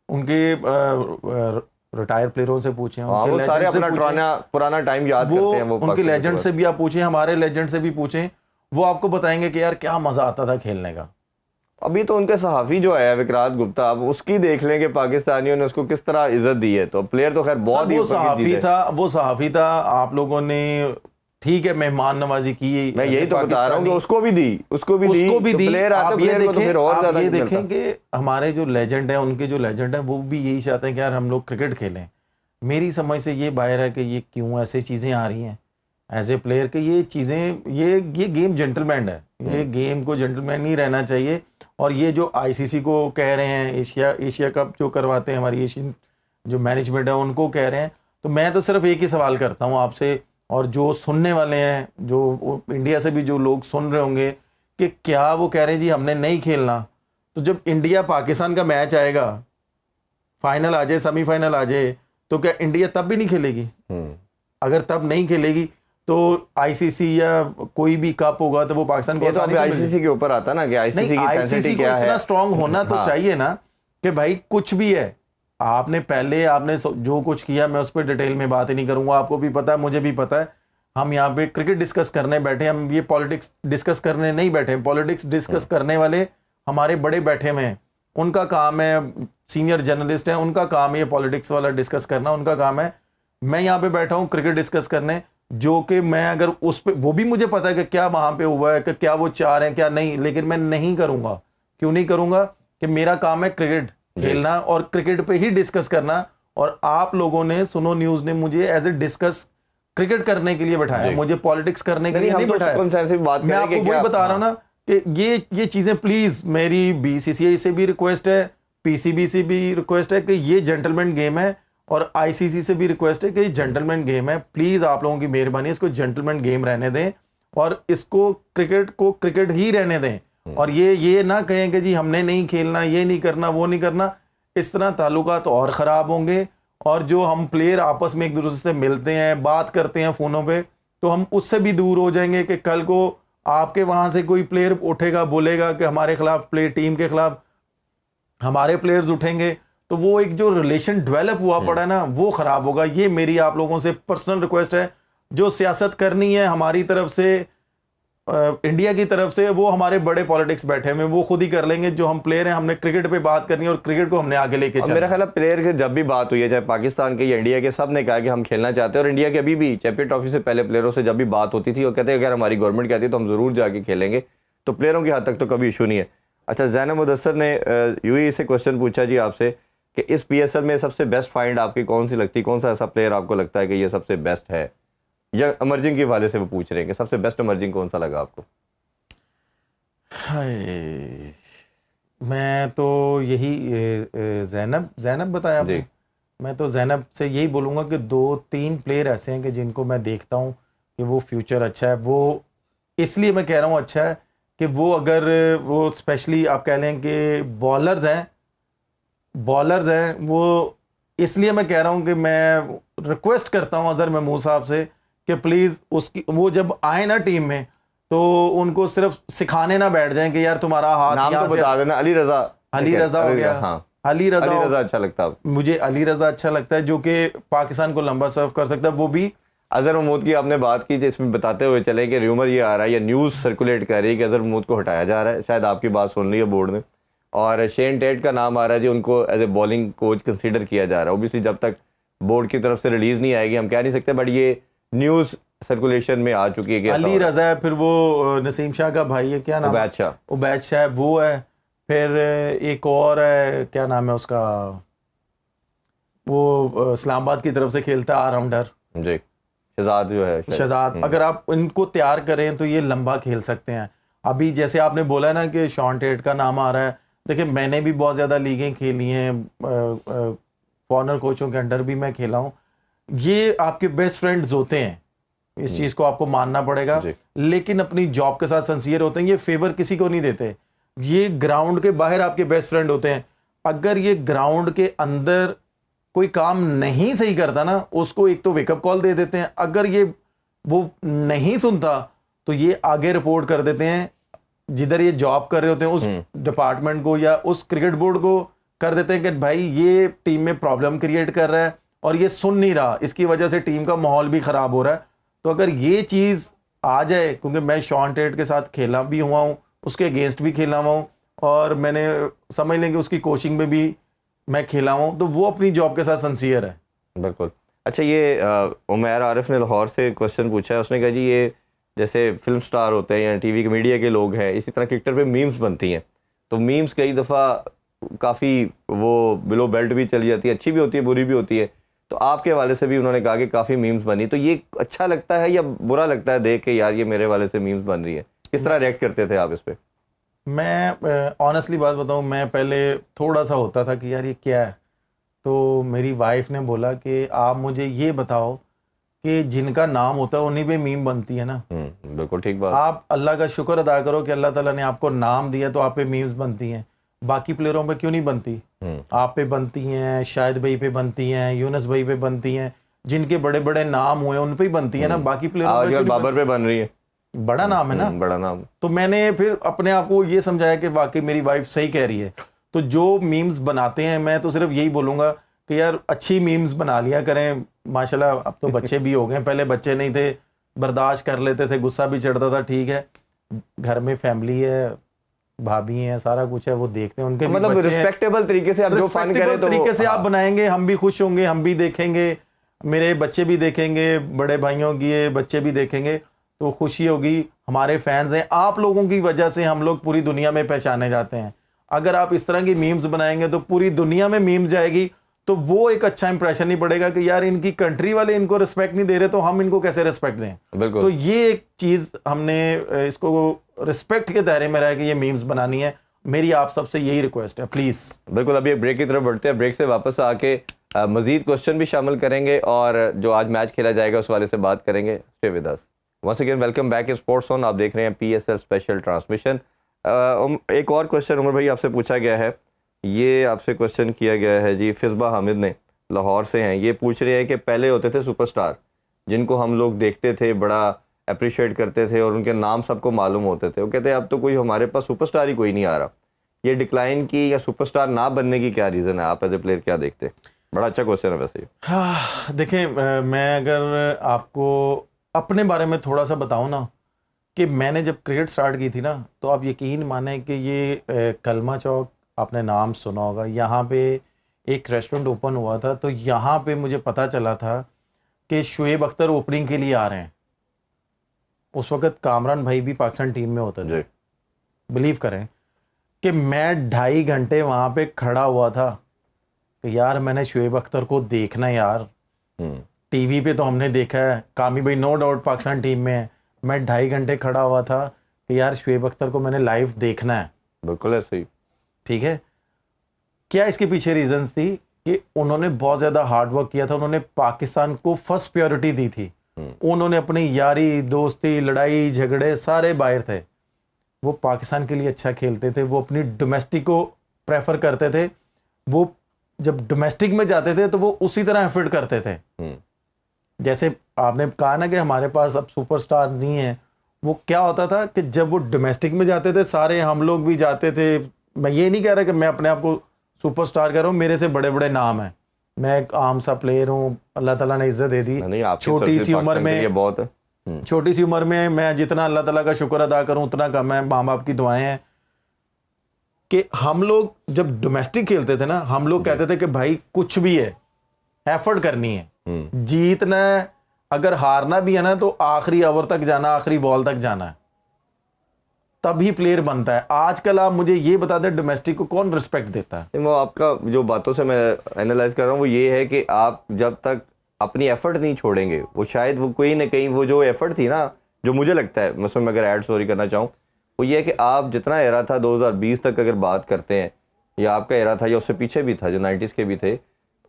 उनके रिटायर प्लेयरों से पूछें, हाँ, उनके वो सारे लेजेंड से अपना पूछें, पुराना टाइम याद वो करते हैं, वो उनके पाकिस्तान लेजेंड के से भी आप पूछें, हमारे लेजेंड से भी पूछें, वो आपको बताएंगे कि यार क्या मजा आता था खेलने का। अभी तो उनके सहाफी जो है विक्रांत गुप्ता, अब उसकी देख लें कि पाकिस्तानियों ने उसको किस तरह इज्जत दी है। तो प्लेयर तो खैर बहुत ही वो ऊपर की सहाफी चीज है। था, वो सहाफी था, आप लोगों ने ठीक है मेहमान नवाजी की, मैं यही तो बता रहा हूँ कि पाकिस्तानी उसको भी दी, उसको भी उसको भी तो दी। प्लेयर आते आप ये प्लेयर को तो फिर देखें, और आप ज्यादा ये मिलता। देखें कि हमारे जो लेजेंड है, उनके जो लेजेंड है, वो भी यही चाहते हैं कि यार हम लोग क्रिकेट खेलें। मेरी समझ से ये बाहर है कि ये क्यों ऐसे चीज़ें आ रही हैं एज ए प्लेयर के, ये चीज़ें, ये गेम जेंटलमैन है, ये गेम को जेंटलमैन नहीं रहना चाहिए। और ये जो आईसीसी को कह रहे हैं, एशिया कप जो करवाते हैं हमारी एशियन जो मैनेजमेंट है उनको कह रहे हैं, तो मैं तो सिर्फ एक ही सवाल करता हूँ आपसे, और जो सुनने वाले हैं, जो इंडिया से भी जो लोग सुन रहे होंगे, कि क्या वो कह रहे हैं जी हमने नहीं खेलना, तो जब इंडिया पाकिस्तान का मैच आएगा, फाइनल आ जाए, सेमीफाइनल आ जाए, तो क्या इंडिया तब भी नहीं खेलेगी? अगर तब नहीं खेलेगी तो आईसीसी या कोई भी कप होगा तो वो पाकिस्तान को ये तो आसानी से आईसीसी के ऊपर आता ना कि आईसीसी की आईसीसी कैपेसिटी को क्या इतना है। स्ट्रांग होना तो हाँ। चाहिए ना, कि भाई कुछ भी है, आपने पहले आपने जो कुछ किया, मैं उस पर डिटेल में बात ही नहीं करूंगा, आपको भी पता है, मुझे भी पता है। हम यहाँ पे क्रिकेट डिस्कस करने बैठे, हम ये पॉलिटिक्स डिस्कस करने नहीं बैठे। पॉलिटिक्स डिस्कस करने वाले हमारे बड़े बैठे हुए हैं, उनका काम है, सीनियर जर्नलिस्ट हैं, उनका काम है ये पॉलिटिक्स वाला डिस्कस करना, उनका काम है। मैं यहाँ पे बैठा हूँ क्रिकेट डिस्कस करने, जो कि मैं अगर उस पे, वो भी मुझे पता है कि क्या वहां पे हुआ है, कि क्या वो चाह रहे हैं क्या नहीं, लेकिन मैं नहीं करूंगा। क्यों नहीं करूंगा? कि मेरा काम है क्रिकेट खेलना और क्रिकेट पे ही डिस्कस करना। और आप लोगों ने, सुनो न्यूज ने मुझे एज ए डिस्कस क्रिकेट करने के लिए बैठाया, मुझे पॉलिटिक्स करने के लिए नहीं बैठाया। मैं आपको वही बता रहा हूं ना कि ये चीजें प्लीज, मेरी बीसीसीआई से भी रिक्वेस्ट है, पीसीबी से भी रिक्वेस्ट है कि ये जेंटलमैन गेम है, और आईसीसी से भी रिक्वेस्ट है कि ये जेंटलमैन गेम है। प्लीज आप लोगों की मेहरबानी, इसको जेंटलमैन गेम रहने दें, और इसको क्रिकेट को क्रिकेट ही रहने दें। और ये ना कहें कि जी हमने नहीं खेलना, ये नहीं करना, वो नहीं करना। इस तरह ताल्लुकात और ख़राब होंगे, और जो हम प्लेयर आपस में एक दूसरे से मिलते हैं, बात करते हैं फ़ोनों पे, तो हम उससे भी दूर हो जाएंगे कि कल को आपके वहाँ से कोई प्लेयर उठेगा, बोलेगा कि हमारे खिलाफ, प्ले टीम के खिलाफ हमारे प्लेयर्स उठेंगे, तो वो एक जो रिलेशन डेवलप हुआ पड़ा है ना, वो ख़राब होगा। ये मेरी आप लोगों से पर्सनल रिक्वेस्ट है। जो सियासत करनी है हमारी तरफ से, इंडिया की तरफ से, वो हमारे बड़े पॉलिटिक्स बैठे हुए, वो खुद ही कर लेंगे। जो हम प्लेयर हैं, हमने क्रिकेट पे बात करनी है, और क्रिकेट को हमने आगे लेके चलना। मेरा ख्याल है प्लेयर के जब भी बात हुई है, चाहे पाकिस्तान के या इंडिया के, सब ने कहा कि हम खेलना चाहते हैं। और इंडिया के अभी भी चैंपियन ट्रॉफी से पहले प्लेयरों से जब भी बात होती थी, वो कहते हैं अगर हमारी गवर्नमेंट कहती है तो हम जरूर जाके खेलेंगे। तो प्लेयरों की हद तक तो कभी इशू नहीं है। अच्छा, ज़ैनब मुदस्सर ने यूएई से क्वेश्चन पूछा जी आपसे कि इस पीएसएल में सबसे बेस्ट फाइंड आपकी कौन सी लगती है, कौन सा ऐसा प्लेयर आपको लगता है कि ये सबसे बेस्ट है, या इमर्जिंग के हवाले से वो पूछ रहे हैं कि सबसे बेस्ट इमर्जिंग कौन सा लगा आपको? हाय, मैं तो यही ज़ैनब बताया आपने। मैं तो ज़ैनब से यही बोलूँगा कि 2-3 प्लेयर ऐसे हैं कि जिनको मैं देखता हूँ कि वो फ्यूचर अच्छा है। वो इसलिए मैं कह रहा हूँ अच्छा है कि वो, अगर वो स्पेशली आप कह लें कि बॉलर्स हैं, वो इसलिए मैं कह रहा हूँ कि मैं रिक्वेस्ट करता हूँ अज़हर महमूद साहब से कि प्लीज़ उसकी, वो जब आए ना टीम में, तो उनको सिर्फ सिखाने ना बैठ जाएं कि यार तुम्हारा हाथ नाम यहाँ तो से, बता देना। अली रजा हो गया। हाँ, अली रजा अच्छा लगता है। मुझे अली रजा अच्छा लगता है, जो कि पाकिस्तान को लंबा सर्व कर सकता है। वो भी अजहर महमूद की आपने बात की, जिसमें बताते हुए चले कि र्यूमर ये आ रहा है या न्यूज़ सर्कुलेट कर रही है कि अजहर महमूद को हटाया जा रहा है। शायद आपकी बात सुन ली है बोर्ड ने, और शेन टेट का नाम आ रहा है जी, उनको as a bowling coach consider किया जा रहा है। ओबियसली जब तक बोर्ड की तरफ से रिलीज नहीं आएगी हम कह नहीं सकते, बट ये न्यूज़ सर्कुलेशन में आ चुकी है कि अली रजा है, फिर वो नसीम शाह का भाई है, क्या नाम है, उबैद शाह, वो है। फिर एक और है, क्या नाम है उसका, वो इस्लामाबाद की तरफ से खेलता है, ऑलराउंडर जी, शहजाद जो है, शहजाद। अगर आप इनको तैयार करें तो ये लंबा खेल सकते हैं। अभी जैसे आपने बोला ना कि शॉन टेट का नाम आ रहा है, देखिए मैंने भी बहुत ज़्यादा लीगें खेली हैं, फॉरनर कोचों के अंडर भी मैं खेला हूँ। ये आपके बेस्ट फ्रेंड्स होते हैं, इस चीज़ को आपको मानना पड़ेगा, लेकिन अपनी जॉब के साथ सिंसियर होते हैं। ये फेवर किसी को नहीं देते, ये ग्राउंड के बाहर आपके बेस्ट फ्रेंड होते हैं। अगर ये ग्राउंड के अंदर कोई काम नहीं सही करता ना, उसको एक तो वेकअप कॉल दे देते हैं। अगर ये वो नहीं सुनता तो ये आगे रिपोर्ट कर देते हैं, जिधर ये जॉब कर रहे होते हैं उस डिपार्टमेंट को या उस क्रिकेट बोर्ड को कर देते हैं कि भाई ये टीम में प्रॉब्लम क्रिएट कर रहा है, और ये सुन नहीं रहा, इसकी वजह से टीम का माहौल भी खराब हो रहा है। तो अगर ये चीज़ आ जाए, क्योंकि मैं शॉन टेट के साथ खेला भी हुआ हूँ, उसके अगेंस्ट भी खेला हुआ हूँ, और मैंने समझ लें कि उसकी कोचिंग में भी मैं खेला हूँ, तो वो अपनी जॉब के साथ सिंसियर है। बिल्कुल। अच्छा, ये उमैर आरिफ ने लाहौर से क्वेश्चन पूछा है, उसने कहा जी ये जैसे फिल्म स्टार होते हैं या टीवी के मीडिया के लोग हैं, इसी तरह क्रिकेटर पे मीम्स बनती हैं, तो मीम्स कई दफ़ा काफ़ी वो बिलो बेल्ट भी चली जाती है, अच्छी भी होती है, बुरी भी होती है, तो आपके वाले से भी उन्होंने कहा कि काफ़ी मीम्स बनी, तो ये अच्छा लगता है या बुरा लगता है देख के, यार ये मेरे वाले से मीम्स बन रही है? किस तरह रिएक्ट करते थे आप इस पर? मैं ऑनेस्टली बात बताऊं, मैं पहले थोड़ा सा होता था कि यार ये क्या है, तो मेरी वाइफ ने बोला कि आप मुझे ये बताओ कि जिनका नाम होता है उन्हीं पे मीम बनती है ना। बिल्कुल ठीक बात। आप अल्लाह का शुक्र अदा करो कि अल्लाह ताला ने आपको नाम दिया तो आप पे मीम्स बनती हैं, बाकी प्लेयरों पे क्यों नहीं बनती? आप पे बनती हैं, शाहिद भाई पे बनती हैं, यूनुस भाई पे बनती हैं, जिनके बड़े बड़े नाम हुए उन पे ही बनती है ना, बाकी प्लेयरों पे आजकल बाबर पे बन रही है, बड़ा नाम है ना, बड़ा नाम। तो मैंने फिर अपने आप को ये समझाया कि वाकई मेरी वाइफ सही कह रही है। तो जो मीम्स बनाते हैं, मैं तो सिर्फ यही बोलूँगा कि यार अच्छी मीम्स बना लिया करें। माशाल्लाह अब तो बच्चे भी हो गए, पहले बच्चे नहीं थे, बर्दाश्त कर लेते थे, गुस्सा भी चढ़ता था, ठीक है घर में फैमिली है, भाभी हैं, सारा कुछ है, वो देखते हैं, उनके मतलब रिस्पेक्टेबल तरीके से आप जो फन करें तो तरीके से आप बनाएंगे, हम भी खुश होंगे, हम भी देखेंगे, मेरे बच्चे भी देखेंगे, बड़े भाइयों की बच्चे भी देखेंगे, तो खुशी होगी। हमारे फैंस हैं, आप लोगों की वजह से हम लोग पूरी दुनिया में पहचाने जाते हैं। अगर आप इस तरह की मीम्स बनाएंगे तो पूरी दुनिया में मीम्स जाएगी, तो वो एक अच्छा इंप्रेशन नहीं पड़ेगा कि यार इनकी कंट्री वाले इनको रिस्पेक्ट नहीं दे रहे, तो हम इनको कैसे रिस्पेक्ट दें। तो ये एक चीज हमने इसको रिस्पेक्ट के दायरे में रह के ये मीम्स बनानी है। मेरी आप सबसे यही रिक्वेस्ट है, प्लीज। बिल्कुल, अभी एक ब्रेक की तरफ बढ़ते हैं, ब्रेक से वापस आके मजीद क्वेश्चन भी शामिल करेंगे और जो आज मैच खेला जाएगा उस वाले से बात करेंगे। Stay with us. Once again welcome back in sports on. आप देख रहे हैं PSL स्पेशल ट्रांसमिशन। एक और क्वेश्चन उमर भाई आपसे पूछा गया है, ये आपसे क्वेश्चन किया गया है जी, फिजबा हामिद ने, लाहौर से हैं, ये पूछ रहे हैं कि पहले होते थे सुपरस्टार जिनको हम लोग देखते थे, बड़ा अप्रिशिएट करते थे और उनके नाम सबको मालूम होते थे, वो कहते हैं अब तो कोई हमारे पास सुपरस्टार ही कोई नहीं आ रहा। ये डिक्लाइन की या सुपरस्टार ना बनने की क्या रीज़न है? आप एज ए प्लेयर क्या देखते हैं? बड़ा अच्छा क्वेश्चन है वैसे। हाँ देखें, मैं अगर आपको अपने बारे में थोड़ा सा बताऊं ना, कि मैंने जब क्रिकेट स्टार्ट की थी ना, तो आप यकीन माने कि ये कलमा चौक आपने नाम सुना होगा, यहाँ पे एक रेस्टोरेंट ओपन हुआ था, तो यहाँ पे मुझे पता चला था कि शुएब अख्तर ओपनिंग के लिए आ रहे हैं। उस वक्त कामरान भाई भी पाकिस्तान टीम में होते थे। बिलीव करें कि मैं 2.5 घंटे वहाँ पे खड़ा हुआ था कि यार मैंने शुएब अख्तर को देखना है यार। टीवी पे तो हमने देखा है, कामी भाई नो डाउट पाकिस्तान टीम में है, मैं 2.5 घंटे खड़ा हुआ था कि यार शुएब अख्तर को मैंने लाइव देखना है। बिल्कुल ऐसे ही, ठीक है। क्या इसके पीछे रीजंस थी कि उन्होंने बहुत ज़्यादा हार्ड वर्क किया था, उन्होंने पाकिस्तान को फर्स्ट प्रायोरिटी दी थी, उन्होंने अपनी यारी दोस्ती लड़ाई झगड़े सारे बाहर थे, वो पाकिस्तान के लिए अच्छा खेलते थे, वो अपनी डोमेस्टिक को प्रेफर करते थे, वो जब डोमेस्टिक में जाते थे तो वो उसी तरह एफर्ट करते थे। जैसे आपने कहा ना कि हमारे पास अब सुपरस्टार नहीं है, वो क्या होता था कि जब वो डोमेस्टिक में जाते थे, सारे हम लोग भी जाते थे, मैं ये नहीं कह रहा कि मैं अपने आप को सुपरस्टार कह रहा हूँ, मेरे से बड़े बड़े नाम हैं, मैं एक आम सा प्लेयर हूँ, अल्लाह ताला ने इज्जत दे दी। छोटी सी उम्र में बहुत छोटी सी उम्र में मैं जितना अल्लाह ताला का शुक्र अदा करूँ उतना कम है, माँ बाप की दुआएं हैं। कि हम लोग जब डोमेस्टिक खेलते थे ना, हम लोग कहते थे कि भाई कुछ भी है एफर्ट करनी है, जीतना है, अगर हारना भी है ना तो आखिरी ओवर तक जाना, आखिरी बॉल तक जाना है, तभी प्लेयर बनता है। आजकल आप मुझे ये बता दें डोमेस्टिक को कौन रिस्पेक्ट देता है? वो आपका जो बातों से मैं एनालाइज कर रहा हूँ वो ये है कि आप जब तक अपनी एफर्ट नहीं छोड़ेंगे, वो शायद वो कोई ना कहीं वो जो एफर्ट थी ना, जो मुझे लगता है, मैं अगर ऐड स्टोरी करना चाहूँ, वो ये है कि आप जितना एरा था 2020 तक अगर बात करते हैं, या आपका एरा था या उससे पीछे भी था जो 90s के भी थे,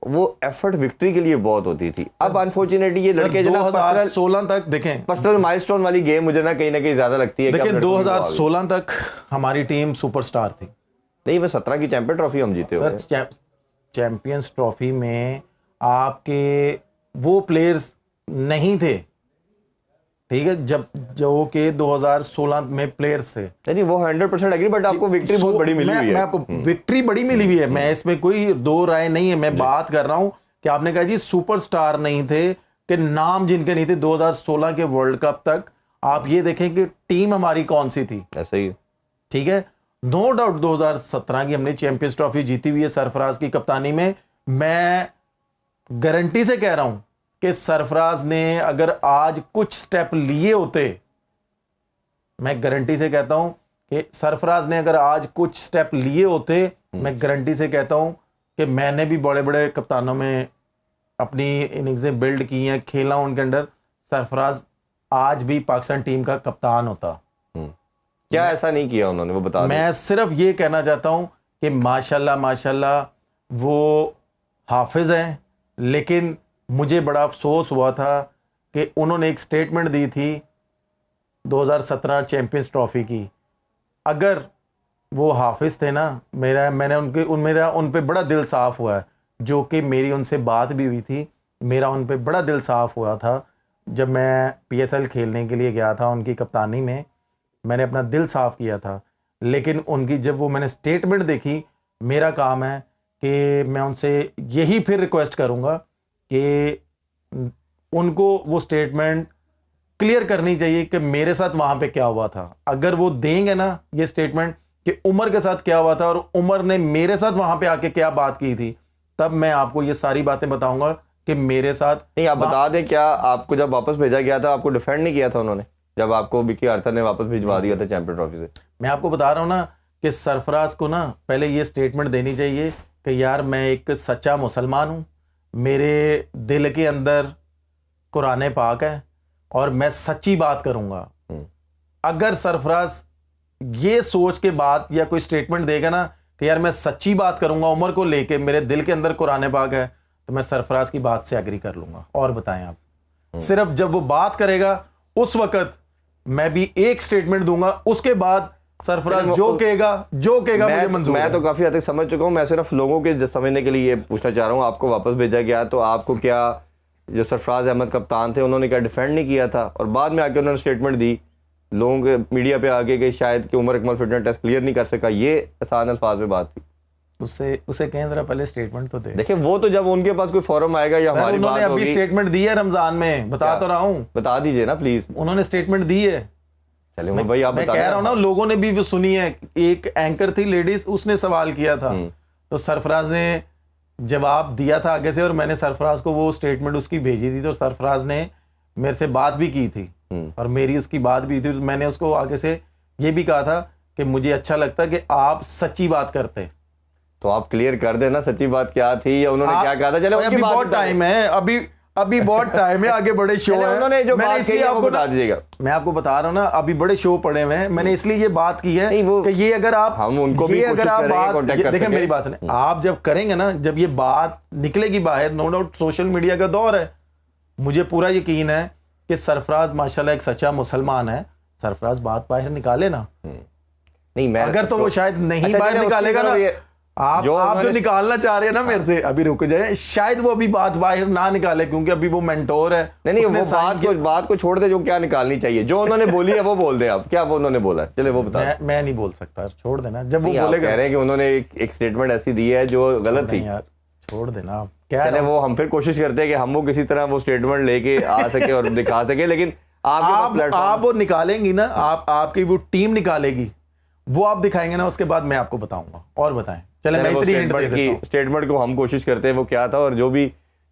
वो एफर्ट विक्ट्री के लिए बहुत होती थी। अब अनफॉर्चुनेटली ये लड़के 2016 तक देखें, पर्सनल माइलस्टोन वाली गेम मुझे ना कहीं ज्यादा लगती है। देखें 2016 तक हमारी टीम सुपरस्टार थी। नहीं, वो 17 की चैंपियन ट्रॉफी हम जीते हुए। चैंपियंस ट्रॉफी में आपके वो प्लेयर्स नहीं थे, ठीक है, जब जो के 2016 में प्लेयर्स थे। नहीं, वो 100% एग्री, बट आपको विक्ट्री बहुत बड़ी मिली हुई है। मैं आपको विक्ट्री बड़ी मिली हुई है, मैं इसमें कोई दो राय नहीं है। मैं बात कर रहा हूं कि कि आपने कहा जी सुपरस्टार नहीं थे, कि नाम जिनके नहीं थे 2016 के वर्ल्ड कप तक। आप ये देखें कि टीम हमारी कौन सी थी, ऐसा ही। ठीक है, नो डाउट 2017 की हमने चैंपियंस ट्रॉफी जीती हुई है सरफराज की कप्तानी में। मैं गारंटी से कह रहा हूं कि सरफराज ने अगर आज कुछ स्टेप लिए होते, मैं गारंटी से कहता हूं कि सरफराज ने अगर आज कुछ स्टेप लिए होते, मैं गारंटी से कहता हूं कि मैंने भी बड़े बड़े कप्तानों में अपनी इनिंग्सें बिल्ड की हैं, खेला उनके अंडर, सरफराज आज भी पाकिस्तान टीम का कप्तान होता। क्या ऐसा नहीं किया उन्होंने, वो बता मैं सिर्फ ये कहना चाहता हूं कि माशाल्लाह माशाल्लाह वो हाफिज हैं, लेकिन मुझे बड़ा अफसोस हुआ था कि उन्होंने एक स्टेटमेंट दी थी 2017 चैंपियंस ट्रॉफी की। अगर वो हाफिज थे ना, मैंने उन पे बड़ा दिल साफ हुआ है, जो कि मेरी उनसे बात भी हुई थी, मेरा उन पे बड़ा दिल साफ हुआ था जब मैं PSL खेलने के लिए गया था उनकी कप्तानी में, मैंने अपना दिल साफ किया था। लेकिन उनकी जब वो मैंने स्टेटमेंट देखी, मेरा काम है कि मैं उनसे यही फिर रिक्वेस्ट करूंगा कि उनको वो स्टेटमेंट क्लियर करनी चाहिए कि मेरे साथ वहां पे क्या हुआ था। अगर वो देंगे ना ये स्टेटमेंट कि उमर के साथ क्या हुआ था और उमर ने मेरे साथ वहां पे आके क्या बात की थी, तब मैं आपको ये सारी बातें बताऊंगा कि मेरे साथ। नहीं, आप बता दें, क्या आपको जब वापस भेजा गया था आपको डिफेंड नहीं किया था उन्होंने, जब आपको विकी आर्थर ने वापस भिजवा दिया था चैंपियन ट्रॉफी से? मैं आपको बता रहा हूं ना कि सरफराज को ना पहले ये स्टेटमेंट देनी चाहिए कि यार मैं एक सच्चा मुसलमान हूं, मेरे दिल के अंदर कुरान पाक है और मैं सच्ची बात करूंगा। अगर सरफराज ये सोच के बात या कोई स्टेटमेंट देगा ना कि यार मैं सच्ची बात करूंगा उमर को लेके, मेरे दिल के अंदर कुरान पाक है, तो मैं सरफराज की बात से एग्री कर लूंगा। और बताएं आप, सिर्फ जब वो बात करेगा उस वक्त मैं भी एक स्टेटमेंट दूंगा, उसके बाद सरफराज जो कहेगा मुझे मंजूर है। मैं तो काफी हद तक समझ चुका हूं, मैं सिर्फ लोगों के समझने के लिए ये पूछना चाह रहा हूं। आपको वापस भेजा गया तो आपको क्या, जो सरफराज अहमद कप्तान थे, उन्होंने क्या डिफेंड नहीं किया था? और बाद में आके उन्होंने स्टेटमेंट दी लोगों के मीडिया पे आके कि शायद कि Umar Akmal fitness test clear नहीं कर सका, ये आसान अल्फाज में बात थी। उसे कहें जरा पहले स्टेटमेंट तो दे। देखिए वो तो जब उनके पास कोई फॉरम आएगा या हमारी बात होगी। अभी स्टेटमेंट दी है रमजान में, बता तो रहा हूं, बता दीजिए ना प्लीज। उन्होंने स्टेटमेंट दी है। चलिए उमर भाई आप मैं कह रहा हूं ना, लोगों ने भी सुनी है। एक एंकर थी लेडीज, उसने सवाल किया था तो सरफराज ने जवाब दिया था आगे से, और मैंने सरफराज को वो स्टेटमेंट उसकी भेजी थी, तो सरफराज ने मेरे से बात भी की थी और मेरी उसकी बात भी थी। मैंने उसको आगे से ये भी कहा था कि मुझे अच्छा लगता कि आप सच्ची बात करते। तो आप क्लियर कर देना सच्ची बात क्या थी या उन्होंने क्या कहा था। चलो अभी बहुत टाइम है, अभी बहुत टाइम है, आगे बड़े शो है। उन्होंने जो बात कही आपको बता दीजिएगा। मैं आपको बता रहा हूं ना, अभी बड़े शो पड़े हुए हैं, मैंने इसलिए ये बात की है कि ये अगर आप, हम उनको भी अगर आप बात देखें, मेरी बात सुने, हम्म। आप जब करेंगे ना, जब ये बात निकलेगी बाहर, नो डाउट सोशल मीडिया का दौर है, मुझे पूरा यकीन है कि सरफराज माशाल्लाह एक सच्चा मुसलमान है, सरफराज बात बाहर निकाले ना। नहीं, मैं अगर तो वो शायद नहीं बाहर निकालेगा ना, आप जो निकालना चाह रहे हैं ना मेरे से, अभी रुक जाए, शायद वो अभी बात बाहर ना निकाले, क्योंकि अभी वो मेंटोर है। नहीं, वो बात को छोड़ दे, जो क्या निकालनी चाहिए, जो उन्होंने बोली है वो बोल दे। आप क्या वो उन्होंने बोला है, चले वो बता। मैं नहीं बोल सकता, छोड़ देना। जब वो बोलेगा, कह रहे हैं कि उन्होंने एक स्टेटमेंट ऐसी दी है जो गलत थी यार, छोड़ देना। चले वो हम फिर कोशिश करते हैं कि हम वो किसी तरह वो स्टेटमेंट लेके आ सके और दिखा सके, लेकिन आप वो निकालेंगी ना, आपकी वो टीम निकालेगी, वो आप दिखाएंगे ना, उसके बाद मैं आपको बताऊंगा। और बताएं, चले मैं इतनी हिंट दे देता हूं। स्टेटमेंट को हम कोशिश करते हैं वो क्या था, और जो भी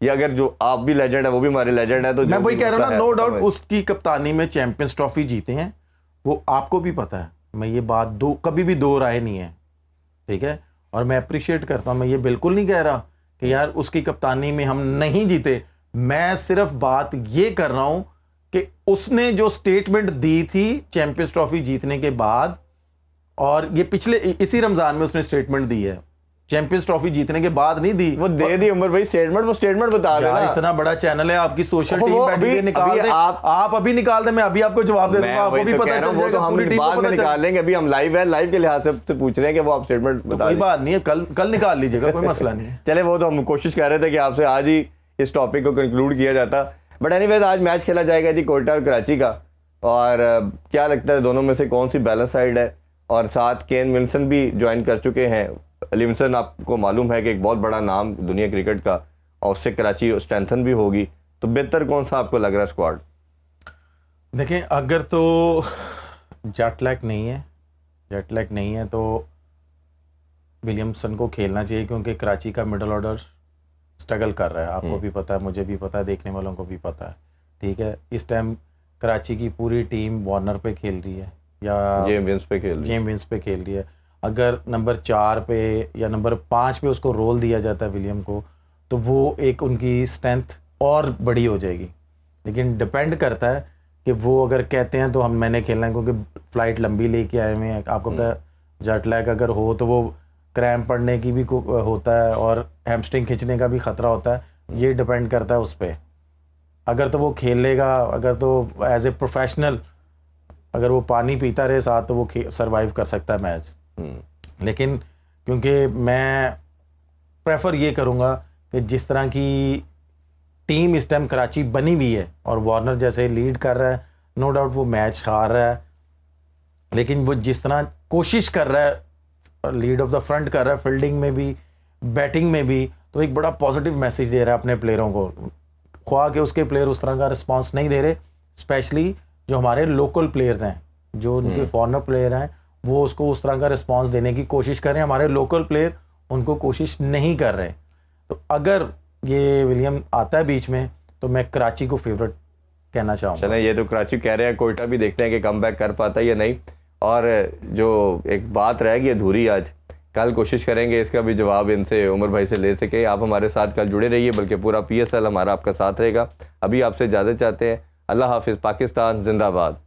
ये अगर जो आप भी लेजेंड है वो भी हमारे लेजेंड है, तो मैं वही कह रहा हूं ना, नो डाउट उसकी कप्तानी में चैंपियंस ट्रॉफी जीते हैं, वो आपको भी पता है। मैं ये बात कभी भी दो राय नहीं है, ठीक है, और मैं अप्रिशिएट करता हूं। मैं ये बिल्कुल नहीं कह रहा कि यार उसकी कप्तानी में हम नहीं जीते, मैं सिर्फ बात ये कर रहा हूं कि उसने जो स्टेटमेंट दी थी चैंपियंस ट्रॉफी जीतने के बाद, और ये पिछले इसी रमजान में उसने स्टेटमेंट दी है, चैंपियंस ट्रॉफी जीतने के बाद नहीं दी, वो दे दी उमर भाई स्टेटमेंट। वो स्टेटमेंट बता देना। इतना बड़ा चैनल है आपकी, सोशल टीम बैठी है, निकाल दे आप अभी निकाल दे, मैं अभी आपको जवाब दे दूंगा, आपको भी पता चल जाएगा, पूरी टीम को पता निकाल लेंगे। अभी हम लाइव है, लाइव के लिहाज से पूछ रहे हैं कि वो आप स्टेटमेंट बता। कोई बात नहीं है, कल निकाल लीजिएगा, कोई मसला नहीं है। चले वो तो हम कोशिश कर रहे थे कि आपसे आज ही इस टॉपिक को कंक्लूड किया जाता, बट एनीवेज आज मैच खेला जाएगा जी कोयटा और कराची का। और क्या लगता है दोनों में से कौन सी बैलेंस साइड है? और साथ केन विल्सन भी ज्वाइन कर चुके हैं। लिविंगस्टन आपको मालूम है कि एक बहुत बड़ा नाम दुनिया क्रिकेट का, और उससे कराची स्ट्रेंथन भी होगी, तो बेहतर कौन सा आपको लग रहा है स्क्वाड? देखें, अगर तो जेट लैग नहीं है तो विलियमसन को खेलना चाहिए, क्योंकि कराची का मिडल ऑर्डर स्ट्रगल कर रहा है। आपको भी पता है, मुझे भी पता है, देखने वालों को भी पता है, ठीक है। इस टाइम कराची की पूरी टीम वार्नर पे खेल रही है या जेम विंस पे खेल रही है। अगर नंबर 4 पे या नंबर 5 पे उसको रोल दिया जाता है विलियम को, तो वो एक उनकी स्ट्रेंथ और बड़ी हो जाएगी। लेकिन डिपेंड करता है कि वो अगर कहते हैं तो मैंने खेलना है, क्योंकि फ़्लाइट लंबी लेके आए हुए हैं। आपको पता है जेट लैग अगर हो तो वो क्रैम्प पड़ने की भी होता है और हैमस्ट्रिंग खींचने का भी ख़तरा होता है। ये डिपेंड करता है उस पर। अगर तो वो खेलेगा, अगर तो एज ए प्रोफेशनल अगर वो पानी पीता रहे साथ, तो वो सरवाइव कर सकता है मैच। लेकिन क्योंकि मैं प्रेफर ये करूँगा कि जिस तरह की टीम इस टाइम कराची बनी हुई है और वार्नर जैसे लीड कर रहा है, नो डाउट वो मैच हार रहा है, लेकिन वो जिस तरह कोशिश कर रहा है, लीड ऑफ द फ्रंट कर रहा है, फील्डिंग में भी बैटिंग में भी, तो एक बड़ा पॉजिटिव मैसेज दे रहा है अपने प्लेयरों को। ख्वाह के उसके प्लेयर उस तरह का रिस्पांस नहीं दे रहे, स्पेशली जो हमारे लोकल प्लेयर्स हैं, जो उनके फॉरेनर प्लेयर हैं, वो उसको उस तरह का रिस्पांस देने की कोशिश कर रहे हैं। हमारे लोकल प्लेयर उनको कोशिश नहीं कर रहे। तो अगर ये विलियम आता है बीच में, तो मैं कराची को फेवरेट कहना चाहूँगा। चलें, ये तो कराची कह रहे हैं, कोयटा भी देखते हैं कि कम बैक कर पाता है या नहीं। और जो एक बात रहेगी अधूरी आज, कल कोशिश करेंगे इसका भी जवाब इनसे, उमर भाई से ले सके। आप हमारे साथ कल जुड़े रहिए, बल्कि पूरा PSL हमारा आपका साथ रहेगा। अभी आपसे इजाज़त चाहते हैं। अल्लाह हाफिज़। पाकिस्तान जिंदाबाद।